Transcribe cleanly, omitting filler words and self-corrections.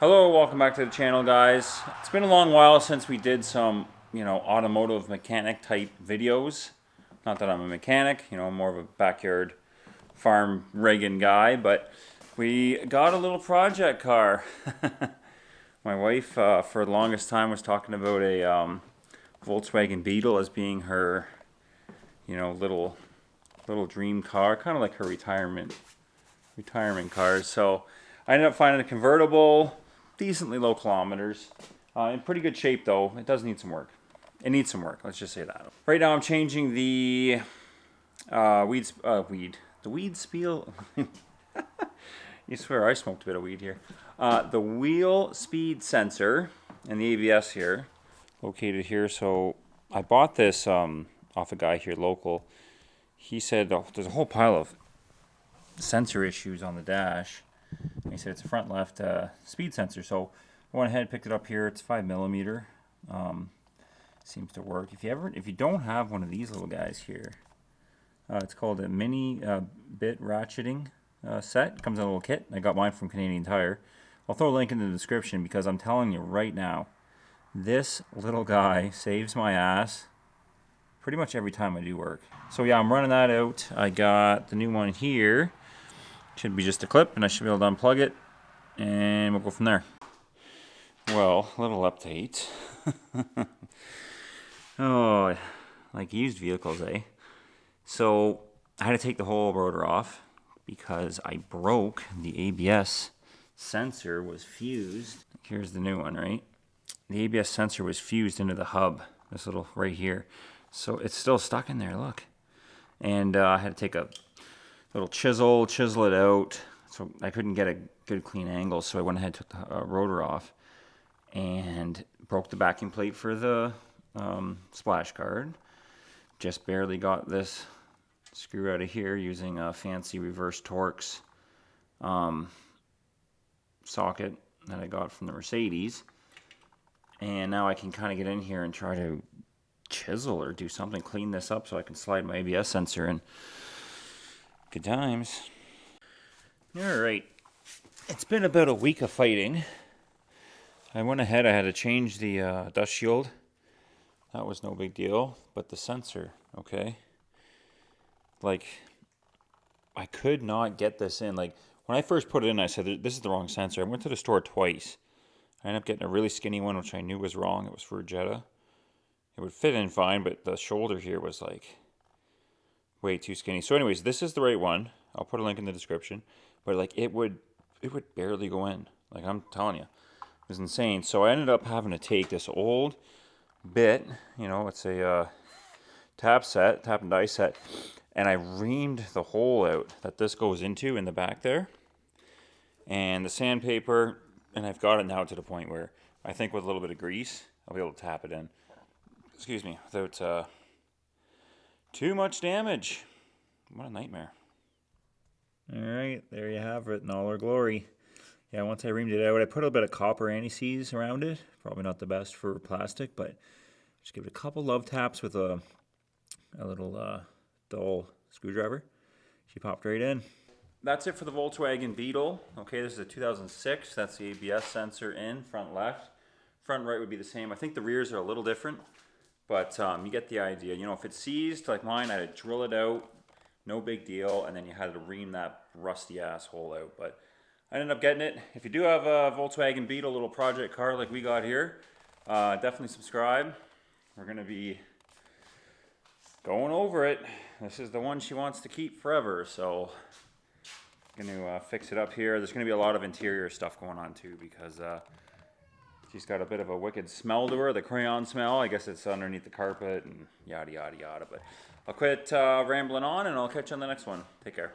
Hello, welcome back to the channel, guys. It's been a long while since we did some, automotive mechanic type videos. Not that I'm a mechanic, I'm more of a backyard farm rigging guy, but we got a little project car. My wife, for the longest time, was talking about a Volkswagen Beetle as being her, little dream car, kind of like her retirement cars. So I ended up finding a convertible, decently low kilometers, in pretty good shape though. It does need some work. It needs some work. Let's just say that. Right now I'm changing the weed spiel. You swear I smoked a bit of weed here. The wheel speed sensor and the ABS here, located here. So I bought this off a guy here local. He said there's a whole pile of sensor issues on the dash. And he said it's a front left speed sensor. So I went ahead and picked it up here. It's 5mm. Seems to work. If you don't have one of these little guys here, it's called a mini bit ratcheting set. It comes in a little kit. I got mine from Canadian Tire. I'll throw a link in the description because I'm telling you right now, this little guy saves my ass pretty much every time I do work. So yeah, I'm running that out. I got the new one here. Should be just a clip, and I should be able to unplug it, and we'll go from there. Well, little update. Oh, like used vehicles, eh? So I had to take the whole rotor off because I broke the ABS sensor was fused. Here's the new one, right? The ABS sensor was fused into the hub, this little right here. So it's still stuck in there, look. And I had to take a little chisel it out. So I couldn't get a good clean angle, so I went ahead and took the rotor off and broke the backing plate for the splash guard. Just barely got this screw out of here using a fancy reverse Torx socket that I got from the Mercedes. And now I can kind of get in here and try to chisel or do something, clean this up so I can slide my ABS sensor in. Good times. Alright, it's been about a week of fighting. I went ahead, I had to change the dust shield. That was no big deal, but the sensor, okay? Like, I could not get this in. Like, when I first put it in, I said, this is the wrong sensor. I went to the store twice. I ended up getting a really skinny one, which I knew was wrong. It was for Jetta. It would fit in fine, but the shoulder here was like way too skinny. So anyways, this is the right one. I'll put a link in the description. But like it would barely go in. Like I'm telling you. It was insane. So I ended up having to take this old bit, it's a tap and die set, and I reamed the hole out that this goes into in the back there. And the sandpaper, and I've got it now to the point where I think with a little bit of grease, I'll be able to tap it in. Excuse me, without too much damage. What a nightmare. Alright, there you have it in all our glory. Yeah, once I reamed it out, I put a bit of copper anti-seize around it. Probably not the best for plastic, but just give it a couple love taps with a little dull screwdriver. She popped right in. That's it for the Volkswagen Beetle. Okay, this is a 2006. That's the ABS sensor in, front left. Front right would be the same. I think the rears are a little different. But you get the idea. If it's seized like mine, I had to drill it out, no big deal, and then you had to ream that rusty asshole out. But I ended up getting it. If you do have a Volkswagen Beetle, little project car like we got here, definitely subscribe. We're going to be going over it. This is the one she wants to keep forever, so I'm going to fix it up here. There's going to be a lot of interior stuff going on too because she's got a bit of a wicked smell to her, the crayon smell. I guess it's underneath the carpet and yada, yada, yada. But I'll quit rambling on and I'll catch you on the next one. Take care.